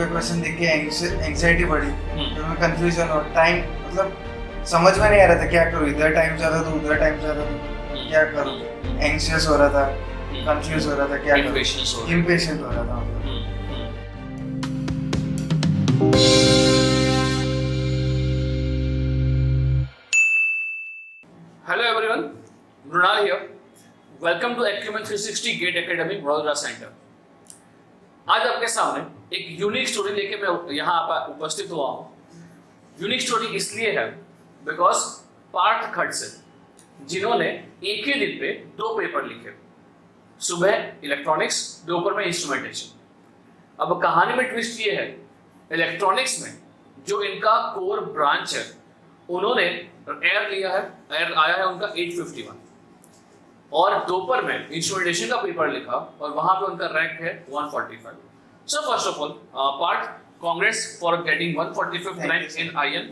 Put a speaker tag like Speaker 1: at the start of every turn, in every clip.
Speaker 1: कोई क्वेश्चन देख के एंग्जाइटी बढ़ी, तो मैं कंफ्यूजन और टाइम मतलब समझ में नहीं आ रहा था क्या करूँ, इधर टाइम जा रहा था उधर टाइम जा रहा था, क्या करूँ, एंग्शियस हो रहा था, कंफ्यूज हो रहा था, क्या करूँ, इम्पेशेंट हो रहा था मतलब।
Speaker 2: Hello everyone, Mrunal here. Welcome to Acumen 360 Gate Academy, Vadodara Center. आज आपके सामने एक यूनिक स्टोरी लेके मैं यहाँ उपस्थित हुआ हूँ। यूनिक स्टोरी इसलिए है बिकॉज पार्थ खड़से जिन्होंने एक ही दिन पे 2 पेपर लिखे, सुबह इलेक्ट्रॉनिक्स, दोपहर में इंस्ट्रूमेंटेशन। अब कहानी में ट्विस्ट ये है, इलेक्ट्रॉनिक्स में जो इनका कोर ब्रांच है उन्होंने एयर लिया है, एयर आया है उनका 851, और दोपहर में इंस्ट्रूमेंटेशन का पेपर लिखा और वहां पे उनका रैंक है 145। So first of all Parth, congrats for getting 145th rank in आईएन।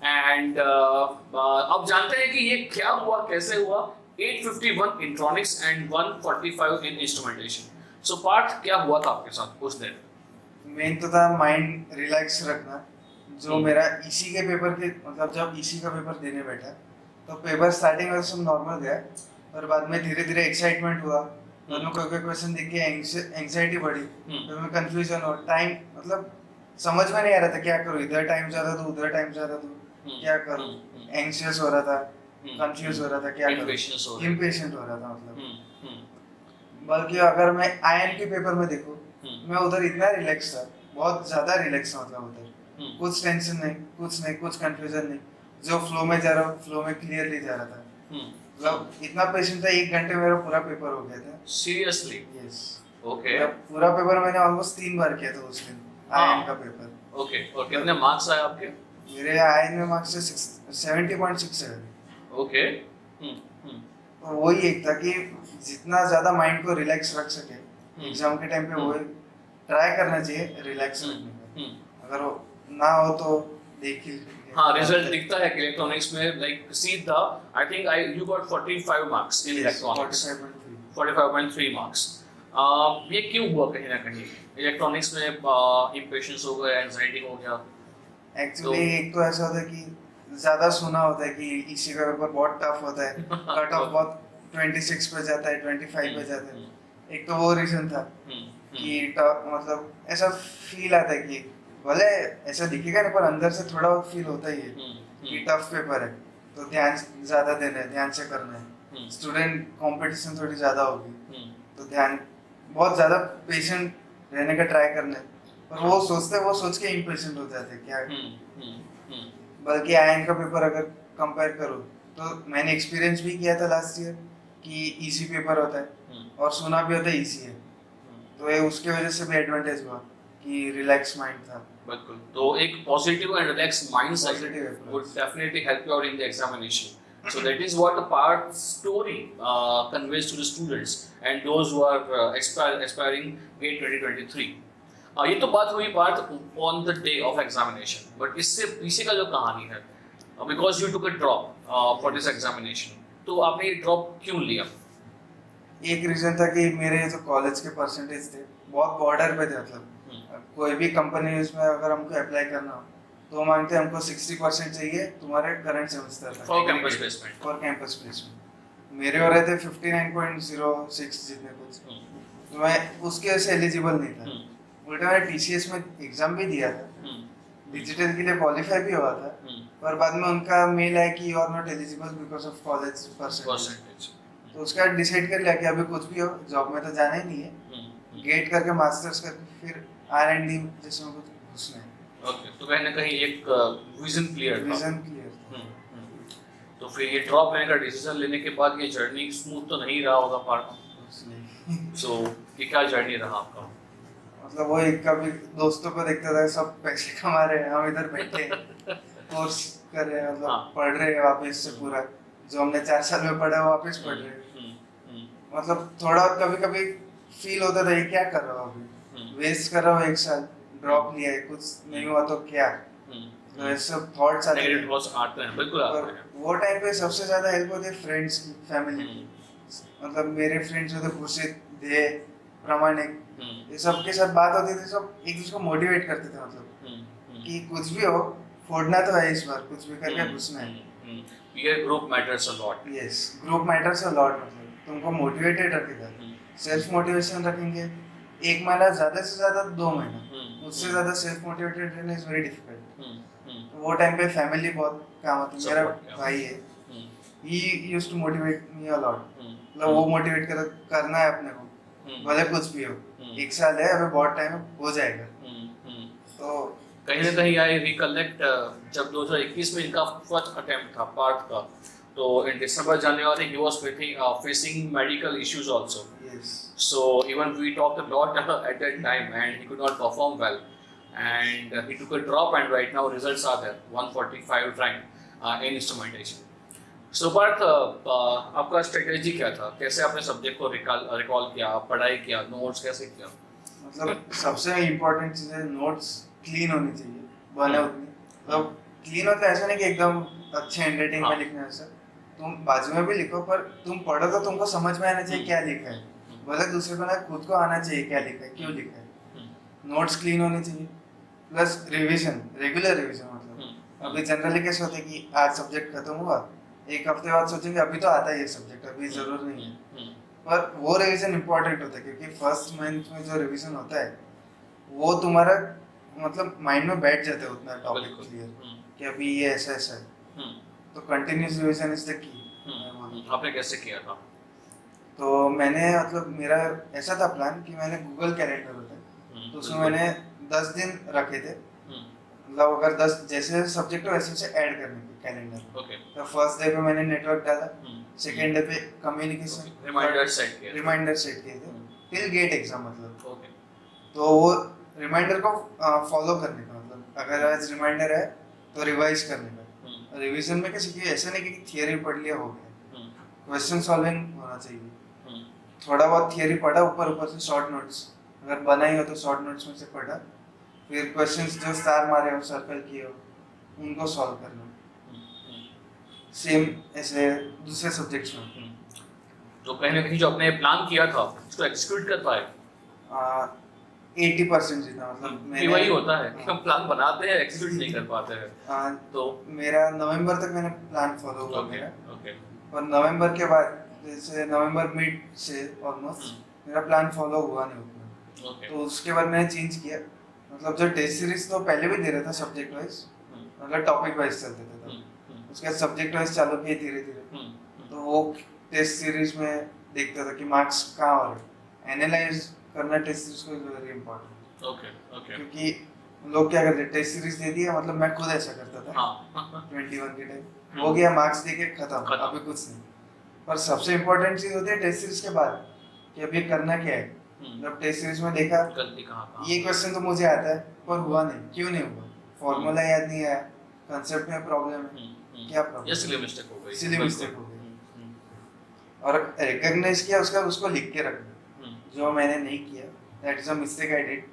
Speaker 2: एंड अब जानते हैं कि ये क्या हुआ, कैसे हुआ। 851 इलेक्ट्रॉनिक्स एंड 145 इन इंस्ट्रूमेंटेशन। सो पार्थ, क्या हुआ था आपके साथ उस दिन?
Speaker 1: मेन तो था माइंड रिलैक्स रखना। जो मेरा ईसी के पेपर के मतलब जब ईसी का पेपर देने बैठा तो पेपर स्टार्टिंग में सब नॉर्मल गया, पर बाद में धीरे धीरे एक्साइटमेंट हुआ, बाद में कोई क्वेश्चन देख के एंग्जाइटी बढ़ी, तो मैं कंफ्यूजन और टाइम मतलब समझ में नहीं आ रहा था क्या करूँ, इधर टाइम जा रहा था उधर टाइम जा रहा था, क्या करूँ, एंग्शियस हो रहा था, कंफ्यूज हो रहा था, क्या करूँ, इम्पेशेंट हो रहा था मतलब। बल्कि अगर मैं आईएन के पेपर में देखूँ, मैं उधर इतना रिलैक्स था, बहुत ज्यादा रिलैक्स था, मतलब उधर कुछ टेंशन नहीं, कुछ कंफ्यूजन नहीं, जो फ्लो में जा रहा फ्लो में क्लियरली जा रहा था। मतलब इतना पेशेंट था, 1 घंटे में मेरा पूरा पेपर हो गया था।
Speaker 2: सीरियसली?
Speaker 1: यस।
Speaker 2: ओके।
Speaker 1: पूरा पेपर मैंने ऑलमोस्ट 3 बार किया था उस दिन, आईएन का पेपर।
Speaker 2: ओके, और कितने मार्क्स आए आपके?
Speaker 1: मेरे आईएन में मार्क्स 70.67।
Speaker 2: ओके।
Speaker 1: तो वही एक था कि जितना ज्यादा माइंड को रिलैक्स रख सके एग्जाम के टाइम पे, वो ट्राई करना चाहिए रिलैक्स रखने का। अगर वो ना हो तो देखिए।
Speaker 2: हाँ, रिजल्ट दिखता है कि इलेक्ट्रॉनिक्स में लाइक सीधा I think you got 45 marks in electronics, 45.3 marks. ये क्यों हुआ? कहीं ना कहीं इलेक्ट्रॉनिक्स में इंपेशेंस हो गया, एंजाइटी हो गया।
Speaker 1: एक्चुअली एक तो ऐसा होता है कि ज्यादा सुना होता है कि इसी का पेपर बहुत टफ होता है, कट ऑफ बहुत 26 पे जाता है, 25 पे जाता है। एक तो वो रीजन था कि मतलब ऐसा फील आता है कि भले ऐसा दिखेगा नहीं पर अंदर से थोड़ा फील होता ही है कि टफ पेपर है, तो ध्यान ज्यादा देना है, ध्यान से करना है। स्टूडेंट कंपटीशन थोड़ी ज्यादा होगी, तो ध्यान बहुत ज्यादा पेशेंट रहने का ट्राई करना है। पर वो सोच के इम्पेशेंट हो जाते हैं क्या। बल्कि आईएन का पेपर अगर कंपेयर करूँ तो मैंने एक्सपीरियंस भी किया था लास्ट ईयर कि इजी पेपर होता है और सुना भी होता है इजी है, तो ये उसके वजह से भी एडवांटेज हुआ कि रिलैक्स माइंड था।
Speaker 2: बिल्कुल, तो एक positive and relax mindset would definitely help you out in the examination. So that is what the part story conveys to the students and those who are aspiring GATE 2023. ये तो बात हुई part on the day of examination, but इससे पीछे का जो कहानी है, because you took a drop for this examination, तो आपने ये ड्रॉप क्यों लिया?
Speaker 1: एक रीजन था कि मेरे जो कॉलेज के परसेंटेज थे बहुत बॉर्डर पे थे, मतलब कोई भी कंपनी में अगर हमको अप्लाई करना हो तो मांगते हैं हमको 60% चाहिए तुम्हारे करंट सेमेस्टर का
Speaker 2: फॉर कैंपस प्लेसमेंट।
Speaker 1: मेरे हो रहे थे 59.06 जितने कुछ, तो मैं उसके वजह से एलिजिबल नहीं था। उल्टा मैं टीसीएस में एग्जाम भी दिया था, डिजिटल के लिए क्वालिफाई भी हुआ था, पर बाद में उनका मेल आया कि you are not eligible because of college percentage. तो उसका डिसाइड कर लिया कि अभी कुछ भी हो, जॉब में तो जाना ही नहीं है, गेट करके मास्टर्स करके फिर आर&डी जिसमें कुछ घुसना है।
Speaker 2: ओके, तो कहीं ना कहीं एक विजन क्लियर
Speaker 1: था।
Speaker 2: तो फिर ये ड्रॉप लेने का डिसीजन लेने के बाद ये जर्नी स्मूथ तो नहीं रहा होगा पार्थ। सो ये क्या जर्नी रहा आपका?
Speaker 1: मतलब वो एक कभी दोस्तों को देखता था सब पैसे कमा रहे हैं, हम इधर बैठे कोर्स कर रहे हैं, मतलब पढ़ रहे हैं वापस से पूरा जो हमने 4 साल में पढ़ा वापस पढ़ रहे हैं। मतलब थोड़ा कभी कभी फील होता था ये क्या कर रहा हूँ, अभी वेस्ट कर रहा हूँ 1 साल, ड्रॉप लिया है, कुछ नहीं हुआ तो क्या, तो ऐसे थॉट्स आते
Speaker 2: हैं। बिल्कुल आते हैं।
Speaker 1: वो टाइम पे सबसे ज्यादा हेल्प होती है फ्रेंड्स की, फैमिली की। मतलब मेरे फ्रेंड्स जो थे खुर्शीद, दे, प्रामाणिक, ये सबके साथ बात होती थी, सब एक दूसरे को मोटिवेट करते थे, मतलब कि कुछ भी हो फोड़ना तो है, इस बार कुछ भी करके घुसना है।
Speaker 2: Peer group matters a lot.
Speaker 1: Yes, group matters a lot, मतलब तुमको मोटिवेटेड रखेगा, सेल्फ मोटिवेशन रखेंगे। 1 महीना ज़्यादा से ज़्यादा 2 महीना, उससे ज़्यादा सेल्फ मोटिवेटेड रहना इज वेरी डिफिकल्ट। वो टाइम पे फैमिली बहुत काम आती है। मेरा भाई है, he used to motivate me a lot, मतलब वो मोटिवेट करना है अपने को, भले कुछ भी हो। 1 साल है, अभी बहुत टाइम है, हो जाएगा। तो
Speaker 2: कहीं ना कहीं आई रिकलेक्ट जब 2021 में इनका फर्स्ट अटेम्प्ट था पार्थ का, तो in December January he was facing medical issues also.
Speaker 1: yes,
Speaker 2: So even we talked a lot at that time, and he could not perform well, and he took a drop, and right now results are there, 145 rank in instrumentation. So Parth, आपका strategy क्या था? कैसे आपने subject को recall किया, पढ़ाई किया, notes कैसे किया?
Speaker 1: मतलब सबसे इम्पोर्टेंट चीज़ है नोट्स क्लीन होनी चाहिए, बने उतनी, मतलब क्लीन होता है ऐसा नहीं कि एकदम अच्छे हैंडराइटिंग में लिखना है सर, तुम बाजू में भी लिखो, पर तुम पढ़ो तो तुमको समझ में आना चाहिए क्या लिखा है, भले दूसरे को ना, खुद को आना चाहिए क्या लिखा है, क्यों लिखा है। नोट्स क्लीन होनी चाहिए, प्लस रिवीजन, रेगुलर रिवीजन। मतलब अभी जनरली कैसे होता है कि आज सब्जेक्ट खत्म हुआ, 1 हफ्ते बाद सोचेंगे अभी तो आता है ये सब्जेक्ट, अभी जरूर नहीं है, पर वो रिवीजन इंपॉर्टेंट होता है, क्योंकि फर्स्ट मंथ में जो रिवीजन होता है वो तुम्हारा मतलब माइंड में बैठ जाता है उतना टॉपिक क्लियर कि अभी ये ऐसा ऐसा है, तो continuous revision is the key.
Speaker 2: आपने कैसे किया था?
Speaker 1: तो मैंने मतलब मेरा ऐसा था प्लान कि मैंने गूगल कैलेंडर होता है, तो उसमें मैंने 10 दिन रखे थे, मतलब अगर 10 जैसे सब्जेक्ट हो वैसे से ऐड करने के कैलेंडर। तो फर्स्ट डे पे मैंने नेटवर्क डाला, सेकेंड डे पे कम्युनिकेशन, रिमाइंडर सेट किए थे टिल गेट एग्जाम, मतलब तो वो रिमाइंडर को फॉलो करने का, मतलब अगर आज रिमाइंडर है तो रिवाइज करने का। रिवीजन में किसी की ऐसा नहीं कि थियरी पढ़ लिया हो गया, क्वेश्चन सॉल्विंग होना चाहिए। थोड़ा बहुत थियरी पढ़ा, ऊपर ऊपर से शॉर्ट नोट्स अगर बनाई हो तो शॉर्ट नोट्स में से पढ़ा, फिर क्वेश्चंस जो स्टार मारे हो, सर्कल किए हो, उनको सॉल्व करना। सेम ऐसे दूसरे सब्जेक्ट्स में।
Speaker 2: तो कहीं ना कहीं जो आपने प्लान किया था उसको एक्सिक्यूट कर पाए?
Speaker 1: 80% जितना, मतलब
Speaker 2: वही होता है कि हम प्लान बनाते हैं, एक्सिक्यूट नहीं कर पाते हैं। तो
Speaker 1: मेरा नवंबर तक मैंने प्लान फॉलो हुआ मेरा, और नवंबर के बाद जैसे नवंबर मिड से ऑलमोस्ट मेरा प्लान फॉलो हुआ नहीं उतना। तो उसके बाद मैंने चेंज किया, मतलब जो टेस्ट सीरीज तो पहले भी दे रहा था सब्जेक्ट वाइज, मतलब टॉपिक वाइज चलते थे, उसके बाद सब्जेक्ट वाइज चालू किए धीरे धीरे। तो वो टेस्ट सीरीज में देखता था कि मार्क्स कहाँ हो रहे, एनालाइज करना टेस्ट सीरीज को वेरी इंपॉर्टेंट। क्योंकि लोग क्या करते, टेस्ट सीरीज दे दिया, मतलब मैं खुद ऐसा करता था 21 के टाइम, हो गया मार्क्स देके खत्म, अभी कुछ नहीं। पर सबसे इम्पोर्टेंट चीज होती है टेस्ट सीरीज के बाद कि अभी करना क्या है। जब टेस्ट सीरीज में देखा ये क्वेश्चन तो मुझे आता है पर हुआ नहीं, क्यों नहीं हुआ, फॉर्मूला याद नहीं आया, कंसेप्ट में प्रॉब्लम है, क्या प्रॉब्लम,
Speaker 2: सिली मिस्टेक हो गई,
Speaker 1: सिली मिस्टेक हो गई। और रिकॉग्नाइज किया उसका, उसको लिख के रखना, जो मैंने नहीं किया, that is a mistake I did.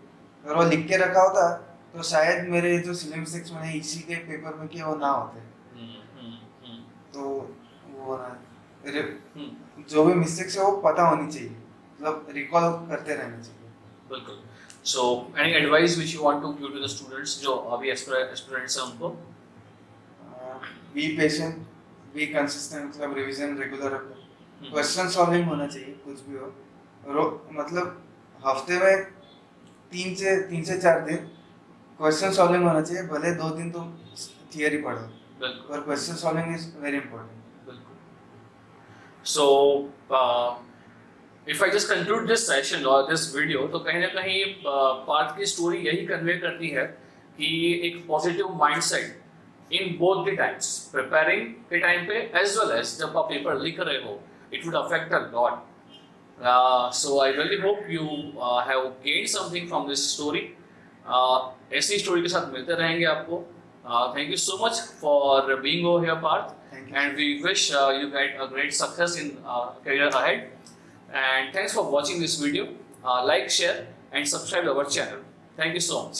Speaker 1: अगर वो लिख के रखा होता तो शायद मेरे जो सिली मिस्टेक्स मैंने इसी के पेपर में किए वो ना होते। तो वो ना, जो भी मिस्टेक्स है वो पता होनी चाहिए, मतलब रिकॉल करते रहना चाहिए।
Speaker 2: बिल्कुल। So any advice which you want to give to the students जो अभी एस्पिरेंट्स हैं उनको? बी
Speaker 1: पेशेंट, बी कंसिस्टेंट, मतलब रिवीजन रेगुलर रखो, क्वेश्चन सॉल्विंग होना चाहिए कुछ भी हो, मतलब हफ्ते में 3 से 4 दिन क्वेश्चन सॉल्विंग होना चाहिए, भले 2 दिन तुम थियरी पढ़ो, पर question solving is very important.
Speaker 2: So, if I just conclude this session or this video, तो कहीं ना कहीं पार्थ की स्टोरी यही कन्वे करती है कि एक positive mindset in both the times, preparing के टाइम पे एज वेल एज जब आप पेपर लिख रहे हो, it would affect a lot. So I really hope you have gained something from this story. ऐसी स्टोरी के साथ मिलते रहेंगे आपको। Thank you so much for being over here, Parth. And we wish you get a great success in career ahead. And thanks for watching this video. Like, share, and subscribe to our channel. Thank you so much.